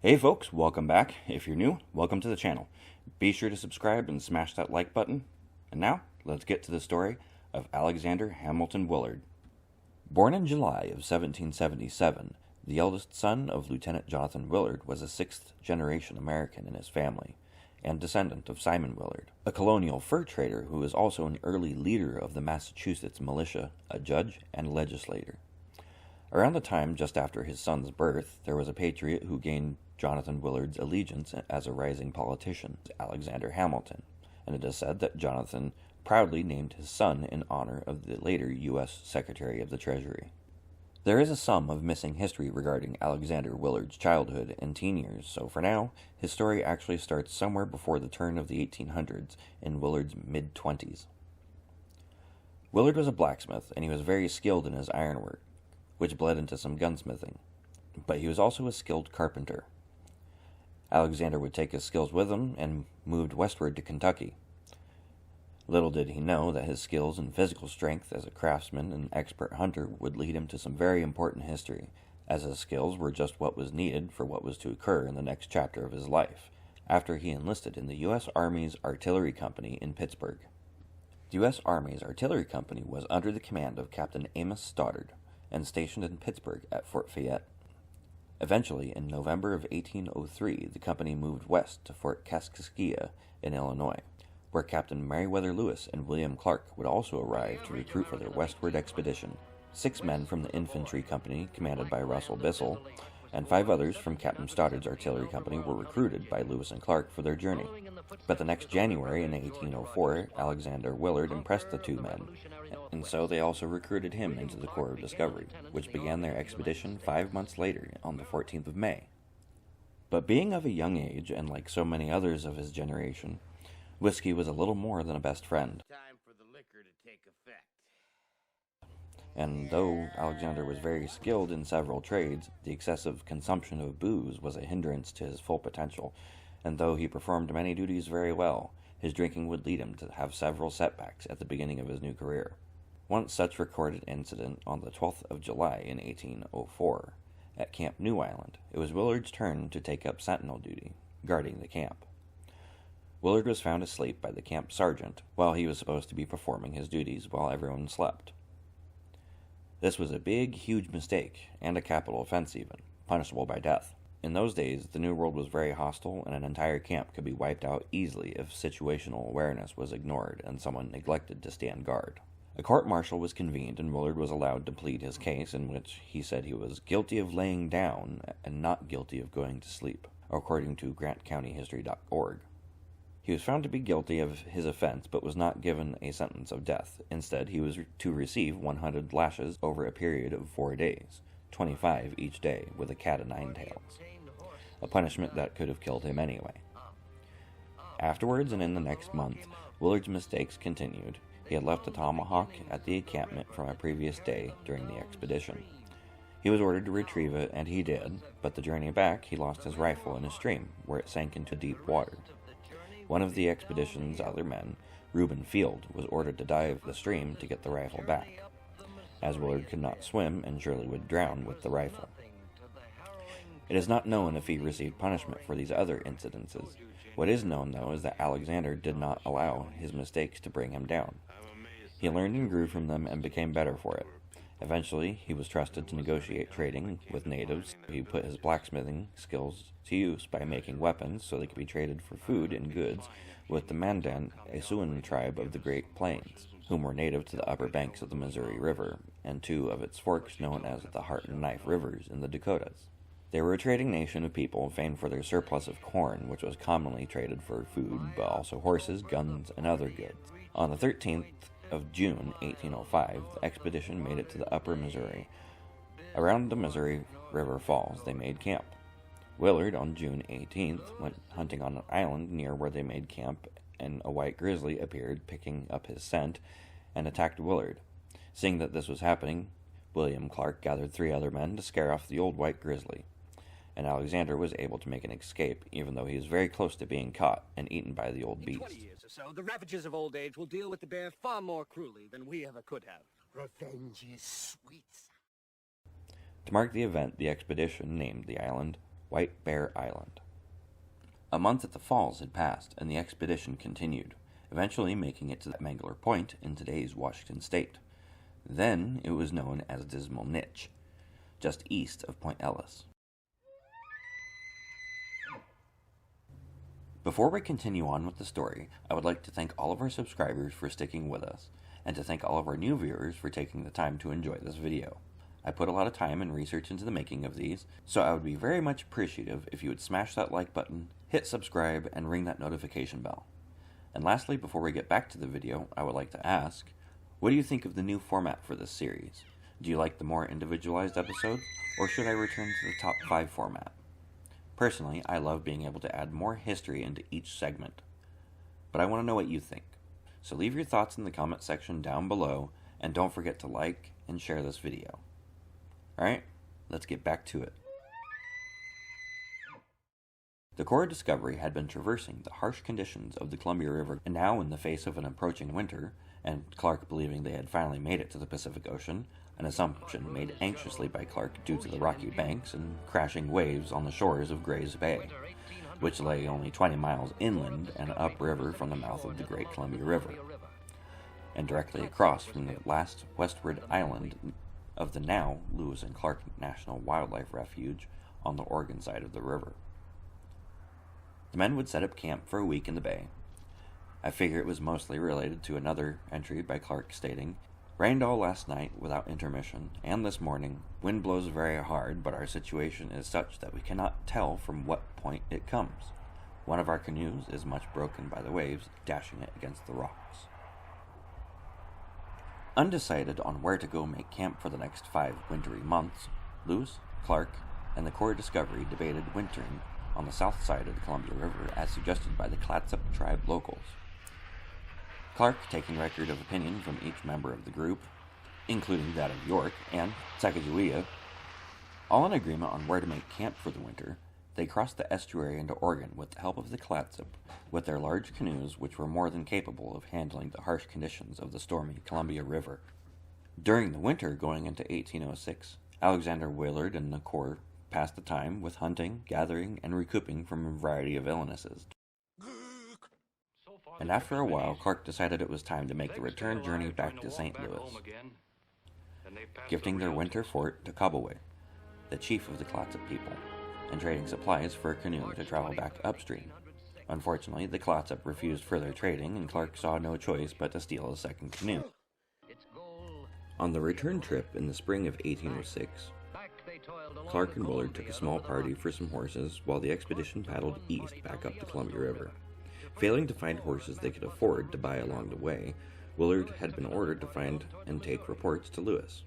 Hey folks, welcome back. If you're new, welcome to the channel. Be sure to subscribe and smash that like button. And now, let's get to the story of Alexander Hamilton Willard. Born in July of 1777, the eldest son of Lieutenant Jonathan Willard was a sixth-generation American in his family, and descendant of Simon Willard, a colonial fur trader who was also an early leader of the Massachusetts militia, a judge and legislator. Around the time just after his son's birth, there was a patriot who gained Jonathan Willard's allegiance as a rising politician, Alexander Hamilton, and it is said that Jonathan proudly named his son in honor of the later U.S. Secretary of the Treasury. There is a sum of missing history regarding Alexander Willard's childhood and teen years, so for now, his story actually starts somewhere before the turn of the 1800s, in Willard's mid-20s. Willard was a blacksmith, and he was very skilled in his ironwork, which bled into some gunsmithing, but he was also a skilled carpenter. Alexander would take his skills with him and moved westward to Kentucky. Little did he know that his skills and physical strength as a craftsman and expert hunter would lead him to some very important history, as his skills were just what was needed for what was to occur in the next chapter of his life, after he enlisted in the U.S. Army's Artillery Company in Pittsburgh. The U.S. Army's Artillery Company was under the command of Captain Amos Stoddard, and stationed in Pittsburgh at Fort Fayette. Eventually, in November of 1803, the company moved west to Fort Kaskaskia in Illinois, where Captain Meriwether Lewis and William Clark would also arrive to recruit for their westward expedition. 6 men from the infantry company, commanded by Russell Bissell, and 5 others from Captain Stoddard's artillery company were recruited by Lewis and Clark for their journey. But the next January in 1804, Alexander Willard impressed the 2 men, and so they also recruited him into the Corps of Discovery, which began their expedition 5 months later on the 14th of May. But being of a young age, and like so many others of his generation, whiskey was a little more than a best friend. Time for the liquor to take effect. And though Alexander was very skilled in several trades, the excessive consumption of booze was a hindrance to his full potential, and though he performed many duties very well, his drinking would lead him to have several setbacks at the beginning of his new career. One such recorded incident on the 12th of July in 1804, at Camp New Island. It was Willard's turn to take up sentinel duty, guarding the camp. Willard was found asleep by the camp sergeant while he was supposed to be performing his duties while everyone slept. This was a big, huge mistake, and a capital offense even, punishable by death. In those days, the New World was very hostile, and an entire camp could be wiped out easily if situational awareness was ignored and someone neglected to stand guard. A court-martial was convened, and Willard was allowed to plead his case, in which he said he was guilty of laying down and not guilty of going to sleep, according to GrantCountyHistory.org. He was found to be guilty of his offense, but was not given a sentence of death. Instead, he was to receive 100 lashes over a period of 4 days, 25 each day, with a cat o' nine tails, a punishment that could have killed him anyway. Afterwards, and in the next month, Willard's mistakes continued. He had left a tomahawk at the encampment from a previous day during the expedition. He was ordered to retrieve it, and he did, but the journey back he lost his rifle in a stream, where it sank into deep water. One of the expedition's other men, Reuben Field, was ordered to dive the stream to get the rifle back, as Willard could not swim and surely would drown with the rifle. It is not known if he received punishment for these other incidences. What is known, though, is that Alexander did not allow his mistakes to bring him down. He learned and grew from them and became better for it. Eventually, he was trusted to negotiate trading with natives. He put his blacksmithing skills to use by making weapons so they could be traded for food and goods with the Mandan, a Siouan tribe of the Great Plains, whom were native to the upper banks of the Missouri River, and 2 of its forks known as the Heart and Knife Rivers in the Dakotas. They were a trading nation of people famed for their surplus of corn, which was commonly traded for food, but also horses, guns, and other goods. On the 13th of June, 1805, the expedition made it to the upper Missouri. Around the Missouri River Falls, they made camp. Willard, on June 18th, went hunting on an island near where they made camp, and a white grizzly appeared, picking up his scent, and attacked Willard. Seeing that this was happening, William Clark gathered 3 other men to scare off the old white grizzly, and Alexander was able to make an escape, even though he was very close to being caught and eaten by the old beast. 20 years or so, the ravages of old age will deal with the bear far more cruelly than we ever could have. Revenge is sweet. To mark the event, the expedition named the island White Bear Island. A month at the falls had passed, and the expedition continued, eventually making it to Mangler Point in today's Washington state. Then it was known as Dismal Niche, just east of Point Ellis. Before we continue on with the story, I would like to thank all of our subscribers for sticking with us, and to thank all of our new viewers for taking the time to enjoy this video. I put a lot of time and research into the making of these, so I would be very much appreciative if you would smash that like button, hit subscribe, and ring that notification bell. And lastly, before we get back to the video, I would like to ask, what do you think of the new format for this series? Do you like the more individualized episodes, or should I return to the top 5 format? Personally, I love being able to add more history into each segment, but I want to know what you think. So leave your thoughts in the comment section down below, and don't forget to like and share this video. Alright, let's get back to it. The Corps of Discovery had been traversing the harsh conditions of the Columbia River, and now in the face of an approaching winter, and Clark believing they had finally made it to the Pacific Ocean, an assumption made anxiously by Clark due to the rocky banks and crashing waves on the shores of Gray's Bay, which lay only 20 miles inland and upriver from the mouth of the Great Columbia River, and directly across from the last westward island of the now Lewis and Clark National Wildlife Refuge on the Oregon side of the river. The men would set up camp for a week in the bay. I figure it was mostly related to another entry by Clark stating, "Rained all last night without intermission, and this morning. Wind blows very hard, but our situation is such that we cannot tell from what point it comes. One of our canoes is much broken by the waves, dashing it against the rocks." Undecided on where to go make camp for the next 5 wintry months, Lewis, Clark, and the Corps of Discovery debated wintering on the south side of the Columbia River as suggested by the Clatsop tribe locals. Clark taking record of opinion from each member of the group, including that of York and Sacagawea, all in agreement on where to make camp for the winter, they crossed the estuary into Oregon with the help of the Clatsop, with their large canoes which were more than capable of handling the harsh conditions of the stormy Columbia River. During the winter going into 1806, Alexander Willard and the Corps passed the time with hunting, gathering, and recouping from a variety of illnesses. And after a while, Clark decided it was time to make the return journey back to St. Louis, gifting their winter fort to Cobaway, the chief of the Clatsop people, and trading supplies for a canoe to travel back upstream. Unfortunately, the Clatsop refused further trading, and Clark saw no choice but to steal a second canoe. On the return trip in the spring of 1806, Clark and Willard took a small party for some horses while the expedition paddled east back up the Columbia River. Failing to find horses they could afford to buy along the way, Willard had been ordered to find and take reports to Lewis.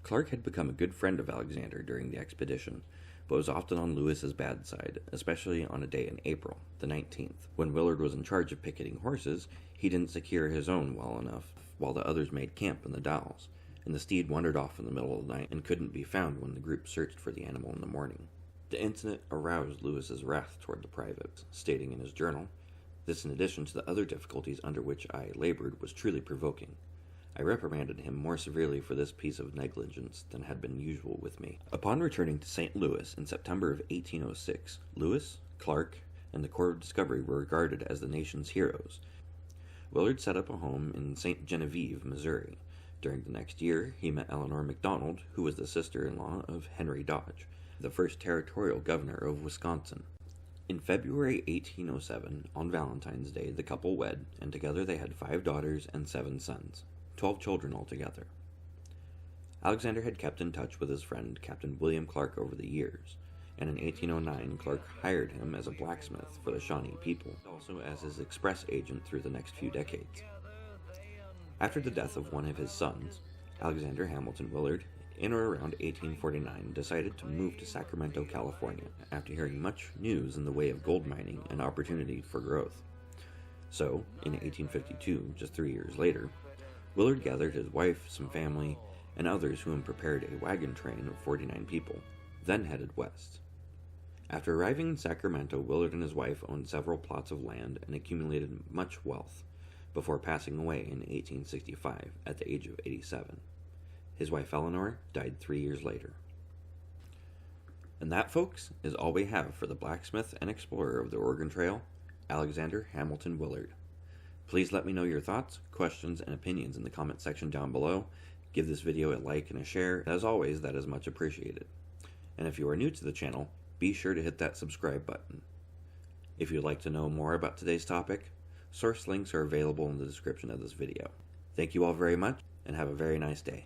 Clark had become a good friend of Alexander during the expedition, but was often on Lewis's bad side, especially on a day in April, the 19th. When Willard was in charge of picketing horses, he didn't secure his own well enough, while the others made camp in the Dalles, and the steed wandered off in the middle of the night and couldn't be found when the group searched for the animal in the morning. The incident aroused Lewis's wrath toward the private, stating in his journal, "This, in addition to the other difficulties under which I labored, was truly provoking. I reprimanded him more severely for this piece of negligence than had been usual with me." Upon returning to St. Louis in September of 1806, Lewis, Clark, and the Corps of Discovery were regarded as the nation's heroes. Willard set up a home in St. Genevieve, Missouri. During the next year, he met Eleanor McDonald, who was the sister-in-law of Henry Dodge, the first territorial governor of Wisconsin. In February 1807, on Valentine's Day, the couple wed, and together they had 5 daughters and 7 sons, 12 children altogether. Alexander had kept in touch with his friend Captain William Clark over the years, and in 1809 Clark hired him as a blacksmith for the Shawnee people, also as his express agent through the next few decades. After the death of one of his sons, Alexander Hamilton Willard, in or around 1849, decided to move to Sacramento, California, after hearing much news in the way of gold mining and opportunity for growth. So, in 1852, just 3 years later, Willard gathered his wife, some family, and others whom prepared a wagon train of 49 people, then headed west. After arriving in Sacramento, Willard and his wife owned several plots of land and accumulated much wealth, before passing away in 1865 at the age of 87. His wife Eleanor died 3 years later. And that, folks, is all we have for the blacksmith and explorer of the Oregon Trail, Alexander Hamilton Willard. Please let me know your thoughts, questions, and opinions in the comment section down below. Give this video a like and a share. As always, that is much appreciated. And if you are new to the channel, be sure to hit that subscribe button. If you'd like to know more about today's topic, source links are available in the description of this video. Thank you all very much, and have a very nice day.